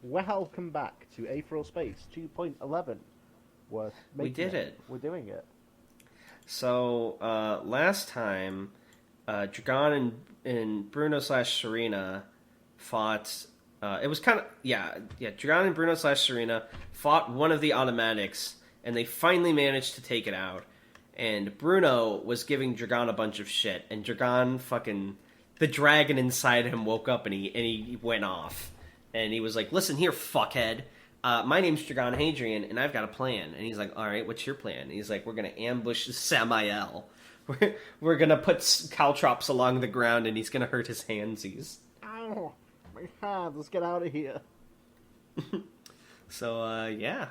Welcome back to Aetheral Space 2.11. We did it. We're doing it. So, last time, Dragon and Bruno slash Serena fought. It was kind of. Yeah. Dragon and Bruno slash Serena fought one of the automatics, and they finally managed to take it out. And Bruno was giving Dragon a bunch of shit, and Dragon fucking. The dragon inside him woke up and he went off. And he was like, listen here, fuckhead. My name's Dragon Hadrian, and I've got a plan. And he's like, all right, what's your plan? And he's like, we're going to ambush Samael. We're going to put caltrops along the ground, and he's going to hurt his handsies. Ow, my hand, let's get out of here. So, yeah.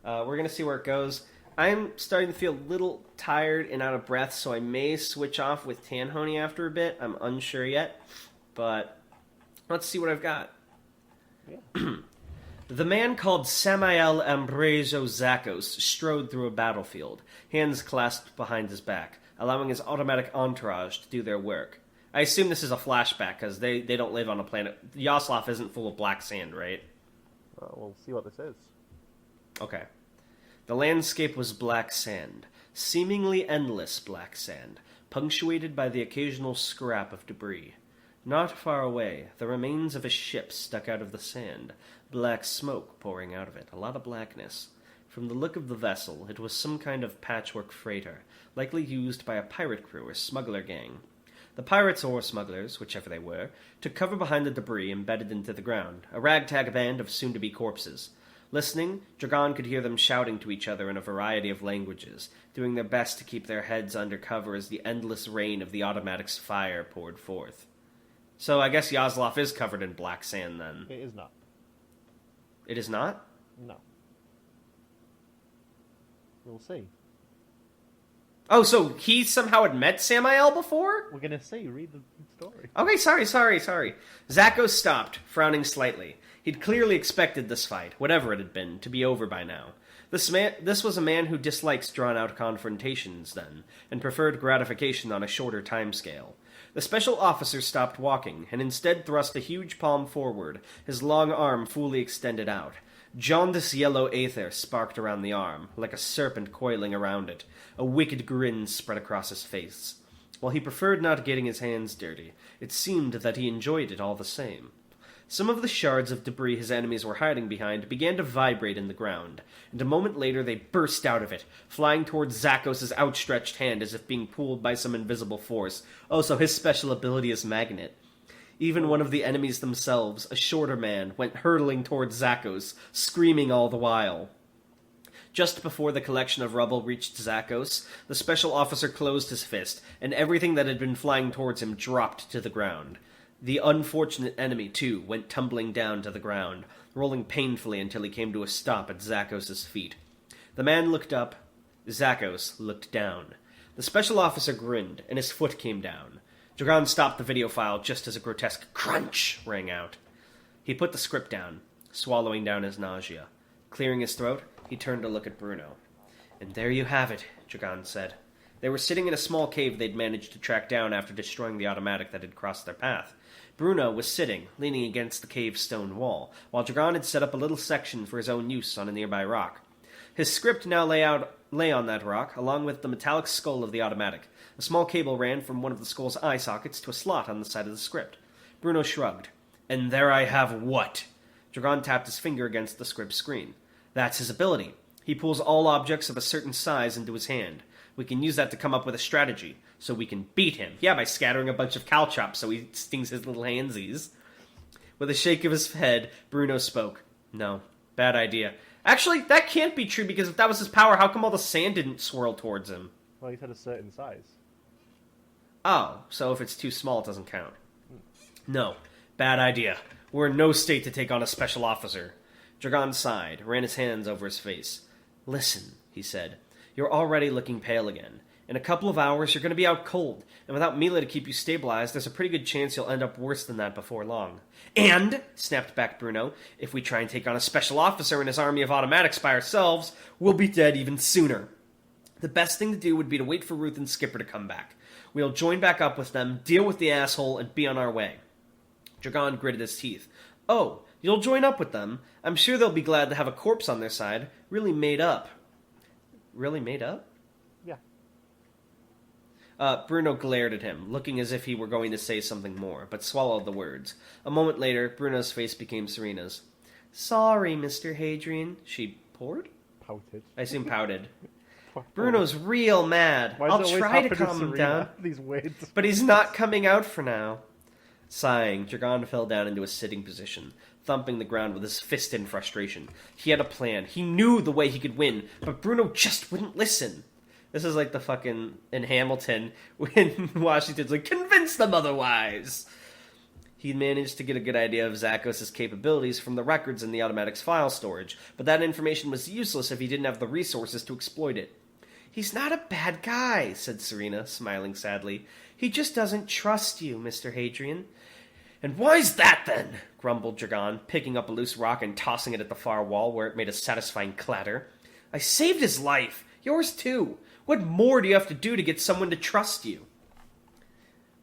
We're going to see where it goes. I'm starting to feel a little tired and out of breath, so I may switch off with Tanhony after a bit. I'm unsure yet, but let's see what I've got. Yeah. The man called Samael Ambrosio Zakos strode through a battlefield, hands clasped behind his back, allowing his automatic entourage to do their work. I assume this is a flashback, because they don't live on a planet. Yaslav isn't full of black sand, right? We'll see what this is. Okay. The landscape was black sand, seemingly endless black sand, punctuated by the occasional scrap of debris. Not far away, the remains of a ship stuck out of the sand, black smoke pouring out of it, a lot of blackness. From the look of the vessel, it was some kind of patchwork freighter, likely used by a pirate crew or smuggler gang. The pirates or smugglers, whichever they were, took cover behind the debris embedded into the ground, a ragtag band of soon-to-be corpses. Listening, Dragon could hear them shouting to each other in a variety of languages, doing their best to keep their heads under cover as the endless rain of the automatic's fire poured forth. So I guess Yaslav is covered in black sand, then. It is not. It is not? No. We'll see. Oh, so he somehow had met Samael before? We're gonna see. Read the story. Okay, sorry. Zakos stopped, frowning slightly. He'd clearly expected this fight, whatever it had been, to be over by now. This was a man who dislikes drawn-out confrontations, then, and preferred gratification on a shorter timescale. The special officer stopped walking, and instead thrust a huge palm forward, his long arm fully extended out. Jaundiced yellow aether sparked around the arm, like a serpent coiling around it. A wicked grin spread across his face. While he preferred not getting his hands dirty, it seemed that he enjoyed it all the same. Some of the shards of debris his enemies were hiding behind began to vibrate in the ground, and a moment later they burst out of it, flying towards Zakos' outstretched hand as if being pulled by some invisible force. Oh, so his special ability is magnet. Even one of the enemies themselves, a shorter man, went hurtling towards Zakos, screaming all the while. Just before the collection of rubble reached Zakos, the special officer closed his fist, and everything that had been flying towards him dropped to the ground. The unfortunate enemy, too, went tumbling down to the ground, rolling painfully until he came to a stop at Zakos' feet. The man looked up. Zakos looked down. The special officer grinned, and his foot came down. Dragon stopped the video file just as a grotesque crunch rang out. He put the script down, swallowing down his nausea. Clearing his throat, he turned to look at Bruno. And there you have it, Dragon said. They were sitting in a small cave they'd managed to track down after destroying the automatic that had crossed their path. Bruno was sitting, leaning against the cave's stone wall, while Dragon had set up a little section for his own use on a nearby rock. His script now lay on that rock, along with the metallic skull of the automatic. A small cable ran from one of the skull's eye sockets to a slot on the side of the script. Bruno shrugged. And there I have what? Dragon tapped his finger against the script screen. That's his ability. He pulls all objects of a certain size into his hand. We can use that to come up with a strategy, so we can beat him. Yeah, by scattering a bunch of caltrops so he stings his little handsies. With a shake of his head, Bruno spoke. No, bad idea. Actually, that can't be true, because if that was his power, how come all the sand didn't swirl towards him? Well, he's had a certain size. Oh, so if it's too small, it doesn't count. No, bad idea. We're in no state to take on a special officer. Dragon sighed, ran his hands over his face. Listen, he said. You're already looking pale again. In a couple of hours, you're going to be out cold, and without Mila to keep you stabilized, there's a pretty good chance you'll end up worse than that before long. And, snapped back Bruno, if we try and take on a special officer and his army of automatics by ourselves, we'll be dead even sooner. The best thing to do would be to wait for Ruth and Skipper to come back. We'll join back up with them, deal with the asshole, and be on our way. Dragon gritted his teeth. Oh, You'll join up with them. I'm sure they'll be glad to have a corpse on their side. Really made up. Really made up? Yeah. Bruno glared at him, looking as if he were going to say something more, but swallowed the words. A moment later, Bruno's face became Serena's. Sorry, Mr. Hadrian. She poured? Pouted. I assume pouted. Bruno's real mad. I'll try to calm him down. These weird... But he's not coming out for now. Sighing, Dragon fell down into a sitting position, thumping the ground with his fist in frustration. He had a plan. He knew the way he could win, but Bruno just wouldn't listen. This is like the fucking... in Hamilton, when Washington's like, convince them otherwise! He managed to get a good idea of Zakos' capabilities from the records in the automatic's file storage, but that information was useless if he didn't have the resources to exploit it. He's not a bad guy, said Serena, smiling sadly. He just doesn't trust you, Mr. Hadrian. And why's that, then? Grumbled Dragon, picking up a loose rock and tossing it at the far wall where it made a satisfying clatter. I saved his life. Yours, too. What more do you have to do to get someone to trust you?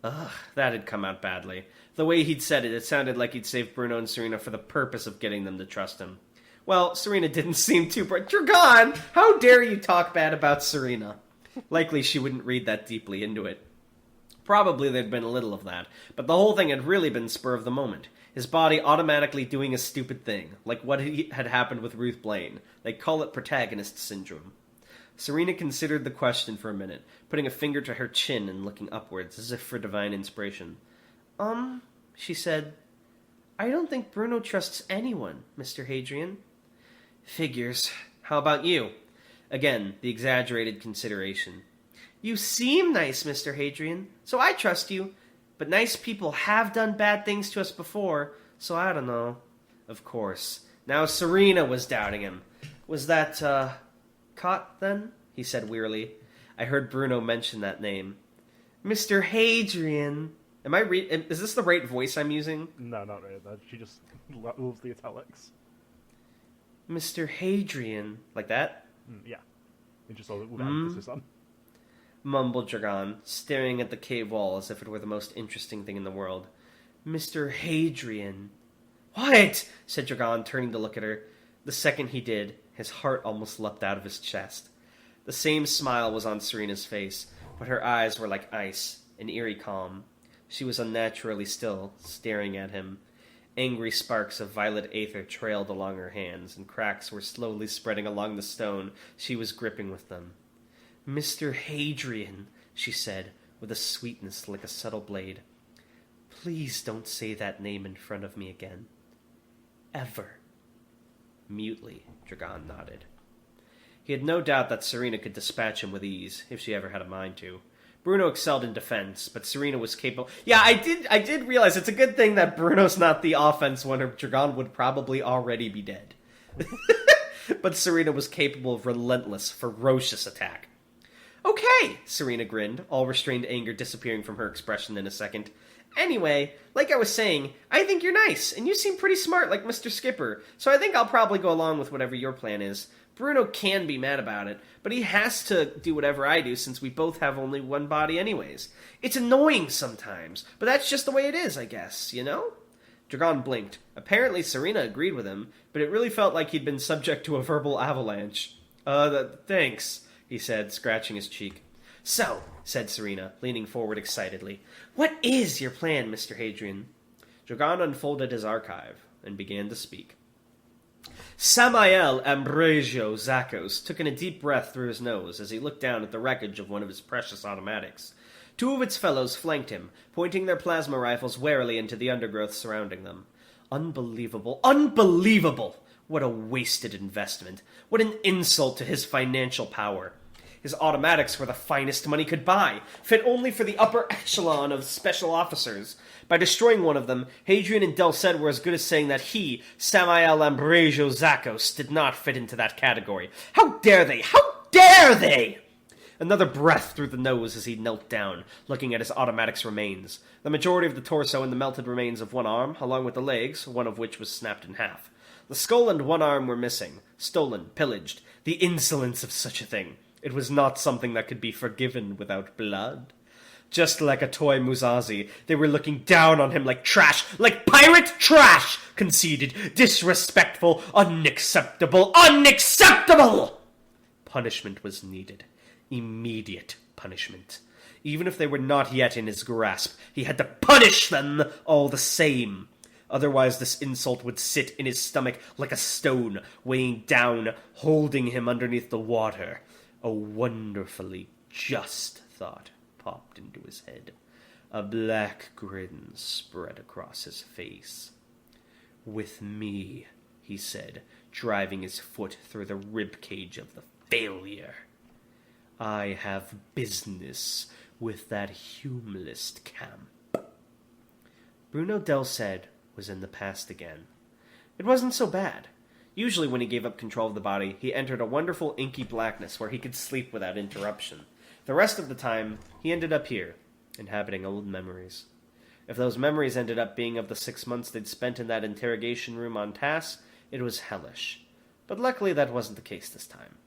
Ugh, that had come out badly. The way he'd said it, it sounded like he'd saved Bruno and Serena for the purpose of getting them to trust him. Well, Serena didn't seem too... Dragon! How dare you talk bad about Serena? Likely she wouldn't read that deeply into it. Probably there'd been a little of that, but the whole thing had really been spur of the moment. His body automatically doing a stupid thing, like what had happened with Ruth Blaine. They call it protagonist syndrome. Serena considered the question for a minute, putting a finger to her chin and looking upwards, as if for divine inspiration. She said, I don't think Bruno trusts anyone, Mr. Hadrian. Figures. How about you? Again, the exaggerated consideration. You seem nice, Mr. Hadrian, so I trust you. But nice people have done bad things to us before, so I don't know. Of course. Now Serena was doubting him. Was that, Cot, then? He said wearily. I heard Bruno mention that name. Mr. Hadrian. Is this the right voice I'm using? No, not really. She just loves the italics. Mr. Hadrian. Like that? Yeah. It just all with emphasis on. Mumbled Dragon, staring at the cave wall as if it were the most interesting thing in the world. Mr. Hadrian. What? Said Dragon, turning to look at her. The second he did, his heart almost leapt out of his chest. The same smile was on Serena's face, but her eyes were like ice, an eerie calm. She was unnaturally still, staring at him. Angry sparks of violet aether trailed along her hands, and cracks were slowly spreading along the stone she was gripping with them. Mr. Hadrian, she said, with a sweetness like a subtle blade. Please don't say that name in front of me again. Ever. Mutely, Dragon nodded. He had no doubt that Serena could dispatch him with ease, if she ever had a mind to. Bruno excelled in defense, but Serena was capable... Yeah, I did realize it's a good thing that Bruno's not the offense one, or Dragon would probably already be dead. But Serena was capable of relentless, ferocious attack. Okay, Serena grinned, all restrained anger disappearing from her expression in a second. Anyway, like I was saying, I think you're nice, and you seem pretty smart like Mr. Skipper, so I think I'll probably go along with whatever your plan is. Bruno can be mad about it, but he has to do whatever I do since we both have only one body anyways. It's annoying sometimes, but that's just the way it is, I guess, you know? Dragon blinked. Apparently Serena agreed with him, but it really felt like he'd been subject to a verbal avalanche. Thanks, he said, scratching his cheek. So, said Serena, leaning forward excitedly, what is your plan, Mr. Hadrian? Dragon unfolded his archive and began to speak. Samael Ambrosio Zakos took in a deep breath through his nose as he looked down at the wreckage of one of his precious automatics. Two of its fellows flanked him, pointing their plasma rifles warily into the undergrowth surrounding them. Unbelievable! Unbelievable! What a wasted investment. What an insult to his financial power. His automatics were the finest money could buy, fit only for the upper echelon of special officers. By destroying one of them, Hadrian and Delced were as good as saying that he, Samael Ambrosio Zakos, did not fit into that category. How dare they! How dare they! Another breath through the nose as he knelt down, looking at his automatic's remains. The majority of the torso and the melted remains of one arm, along with the legs, one of which was snapped in half. The skull and one arm were missing, stolen, pillaged. The insolence of such a thing. It was not something that could be forgiven without blood. Just like a toy Musashi, they were looking down on him like trash, like pirate trash! Conceited, disrespectful, unacceptable, unacceptable! Punishment was needed. Immediate punishment. Even if they were not yet in his grasp, he had to punish them all the same. Otherwise, this insult would sit in his stomach like a stone, weighing down, holding him underneath the water. A wonderfully just thought popped into his head. A black grin spread across his face. "With me," he said, driving his foot through the ribcage of the failure. "I have business with that humorist camp." Bruno Del Cid was in the past again. It wasn't so bad. Usually when he gave up control of the body, he entered a wonderful inky blackness where he could sleep without interruption. The rest of the time, he ended up here, inhabiting old memories. If those memories ended up being of the 6 months they'd spent in that interrogation room on Tass, it was hellish. But luckily that wasn't the case this time.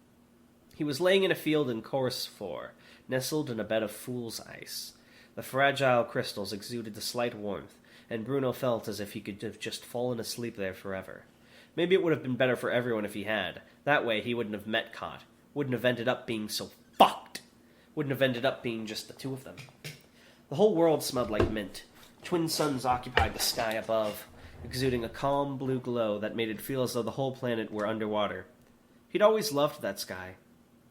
He was laying in a field in Chorus 4, nestled in a bed of fool's ice. The fragile crystals exuded a slight warmth, and Bruno felt as if he could have just fallen asleep there forever. Maybe it would have been better for everyone if he had. That way he wouldn't have met Cot. Wouldn't have ended up being so fucked. Wouldn't have ended up being just the two of them. The whole world smelled like mint. Twin suns occupied the sky above, exuding a calm blue glow that made it feel as though the whole planet were underwater. He'd always loved that sky.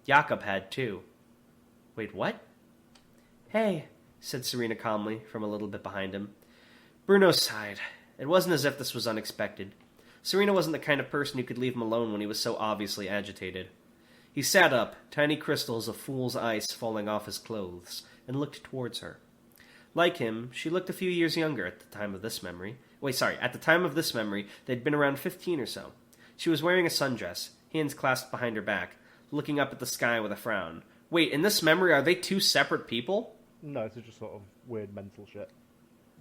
Jakob had too. Wait, what? "Hey," said Serena calmly, from a little bit behind him. Bruno sighed. It wasn't as if this was unexpected. Serena wasn't the kind of person who could leave him alone when he was so obviously agitated. He sat up, tiny crystals of fool's ice falling off his clothes, and looked towards her. Like him, she looked a few years younger at the time of this memory. At the time of this memory, they'd been around 15 or so. She was wearing a sundress, hands clasped behind her back, looking up at the sky with a frown. Wait, in this memory, are they two separate people? No, it's just sort of weird mental shit.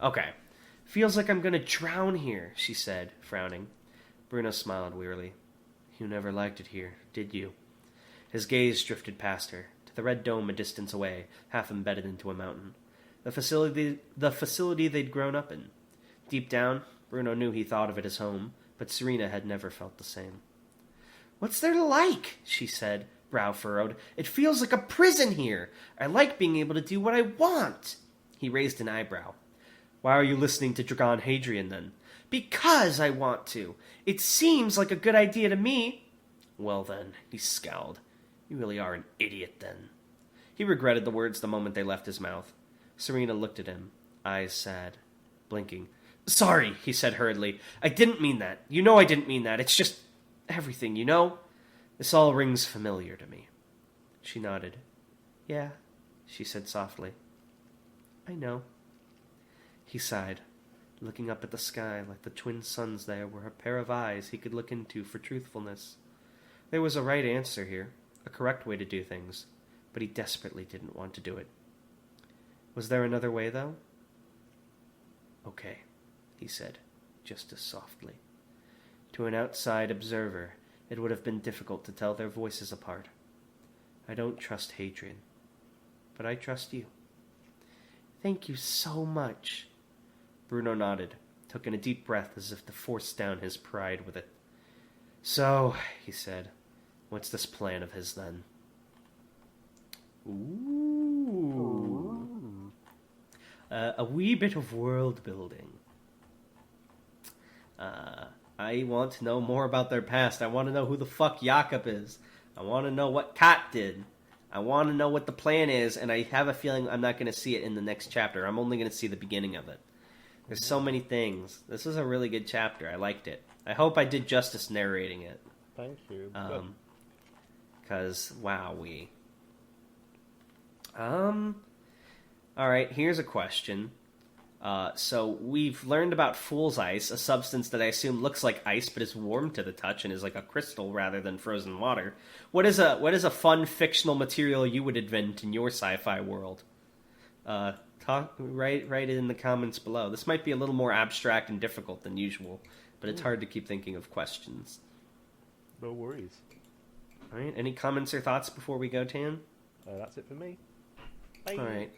Okay. "Feels like I'm gonna drown here," she said, frowning. Bruno smiled wearily. "You never liked it here, did you?" His gaze drifted past her, to the red dome a distance away, half embedded into a mountain. The facility they'd grown up in. Deep down, Bruno knew he thought of it as home, but Serena had never felt the same. "What's there to like?" she said, brow furrowed. "It feels like a prison here. I like being able to do what I want." He raised an eyebrow. "Why are you listening to Dragon Hadrian, then?" "Because I want to. It seems like a good idea to me." "Well, then," he scowled. "You really are an idiot, then." He regretted the words the moment they left his mouth. Serena looked at him, eyes sad, blinking. "Sorry," he said hurriedly. "I didn't mean that. You know I didn't mean that. It's just everything, you know? This all rings familiar to me." She nodded. "Yeah," she said softly. "I know." He sighed, looking up at the sky like the twin suns there were a pair of eyes he could look into for truthfulness. There was a right answer here, a correct way to do things, but he desperately didn't want to do it. Was there another way, though? "Okay," he said, just as softly. To an outside observer, it would have been difficult to tell their voices apart. "I don't trust Hadrian, but I trust you." "Thank you so much." Bruno nodded, took in a deep breath as if to force down his pride with it. "So," he said, "what's this plan of his, then?" Ooh. A wee bit of world building. I want to know more about their past. I want to know who the fuck Jakob is. I want to know what Kat did. I want to know what the plan is, and I have a feeling I'm not going to see it in the next chapter. I'm only going to see the beginning of it. There's so many things. This is a really good chapter. I liked it. I hope I did justice narrating it. Thank you. Because, wowee. Alright, here's a question. So we've learned about fool's ice, a substance that I assume looks like ice but is warm to the touch and is like a crystal rather than frozen water. What is a fun fictional material you would invent in your sci-fi world? Write it in the comments below. This might be a little more abstract and difficult than usual, but it's hard to keep thinking of questions. No worries. Alright, any comments or thoughts before we go, Tan? That's it for me. Bye. Alright.